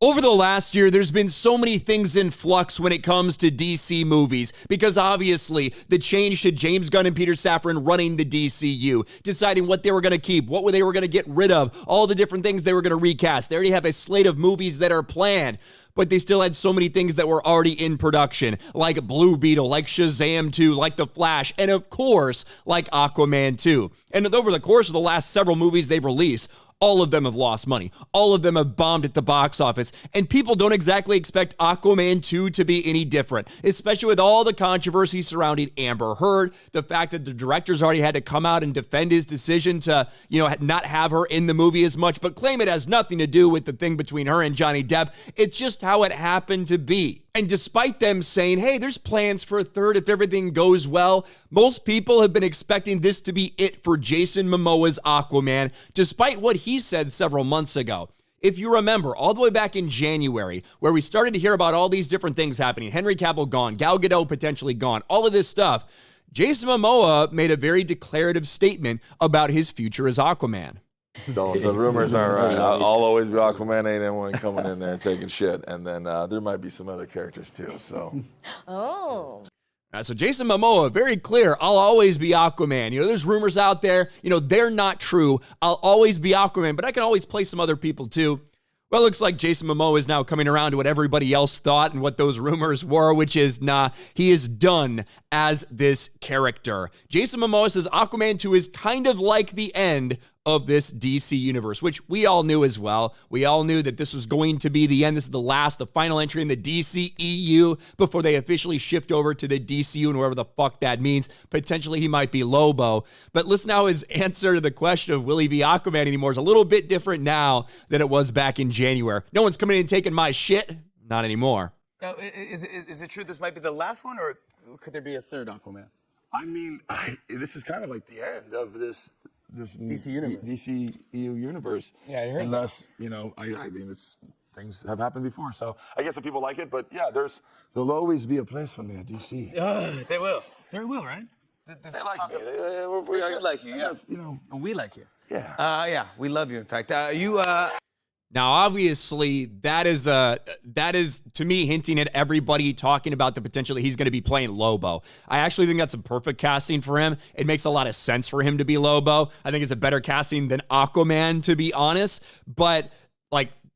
Over the last year, there's been so many things in flux when it comes to DC movies, because obviously the change to James Gunn and Peter Safran running the DCU, deciding what they were going to keep, what they were going to get rid of, all the different things they were going to recast. They already have a slate of movies that are planned, but they still had so many things that were already in production, like Blue Beetle, like Shazam 2, like The Flash, and of course, like Aquaman 2. And over the course of the last several movies they've released, all of them have lost money. All of them have bombed at the box office. And people don't exactly expect Aquaman 2 to be any different, especially with all the controversy surrounding Amber Heard, the fact that the director's already had to come out and defend his decision to, not have her in the movie as much, but claim it has nothing to do with the thing between her and Johnny Depp. It's just how it happened to be. And despite them saying, hey, there's plans for a third if everything goes well, most people have been expecting this to be it for Jason Momoa's Aquaman, despite what he said several months ago. If you remember, all the way back in January, where we started to hear about all these different things happening, Henry Cavill gone, Gal Gadot potentially gone, all of this stuff, Jason Momoa made a very declarative statement about his future as Aquaman. The rumors are right. I'll always be Aquaman. Ain't anyone coming in there and taking shit. And then there might be some other characters too. So. Oh. So Jason Momoa, very clear, I'll always be Aquaman. There's rumors out there, they're not true. I'll always be Aquaman, but I can always play some other people too. Well, it looks like Jason Momoa is now coming around to what everybody else thought and what those rumors were, which is, he is done as this character. Jason Momoa says Aquaman 2 is kind of like the end of this DC universe, which we all knew as well. We all knew that this was going to be the end. This is the final entry in the DCEU before they officially shift over to the DCU and wherever the fuck that means. Potentially he might be Lobo. But listen how his answer to the question of will he be Aquaman anymore is a little bit different now than it was back in January. No one's coming in and taking my shit. Not anymore. Now, is it true this might be the last one, or could there be a third Aquaman? I mean, this is kind of like the end of this DC universe. DCEU universe. Yeah, I heard unless, I mean, things have happened before. So I guess if people like it, but yeah, there'll always be a place for me at DC. They will. They will, right? They like me. They should like you, yeah. And we like you. Yeah. Yeah, we love you, in fact. Now, obviously, that is to me hinting at everybody talking about the potential that he's going to be playing Lobo. I actually think that's a perfect casting for him. It makes a lot of sense for him to be Lobo. I think it's a better casting than Aquaman, to be honest. But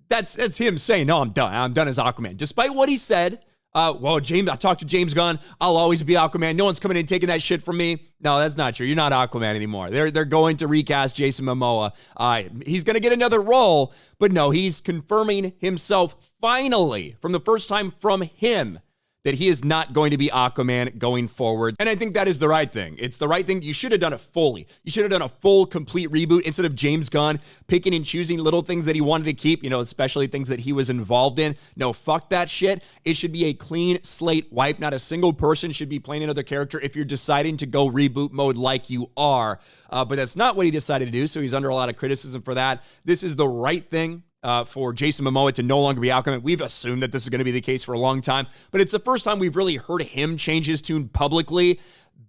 that's him saying, no, I'm done. I'm done as Aquaman. Despite what he said, I talked to James Gunn. I'll always be Aquaman. No one's coming in and taking that shit from me. No, that's not true. You're not Aquaman anymore. They're going to recast Jason Momoa. He's going to get another role, but no, he's confirming himself finally, from the first time from him, that he is not going to be Aquaman going forward. And I think that is the right thing. It's the right thing. You should have done it fully. You should have done a full, complete reboot instead of James Gunn picking and choosing little things that he wanted to keep, especially things that he was involved in. No, fuck that shit. It should be a clean slate wipe. Not a single person should be playing another character if you're deciding to go reboot mode like you are. But that's not what he decided to do, so he's under a lot of criticism for that. This is the right thing. For Jason Momoa to no longer be Aquaman. We've assumed that this is going to be the case for a long time, but it's the first time we've really heard him change his tune publicly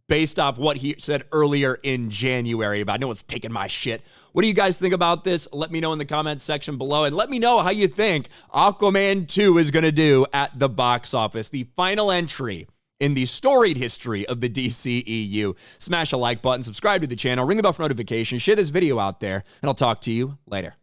based off what he said earlier in January about no one's taking my shit. What do you guys think about this? Let me know in the comments section below, and let me know how you think Aquaman 2 is going to do at the box office. The final entry in the storied history of the DCEU. Smash a like button, subscribe to the channel, ring the bell for notifications, share this video out there, and I'll talk to you later.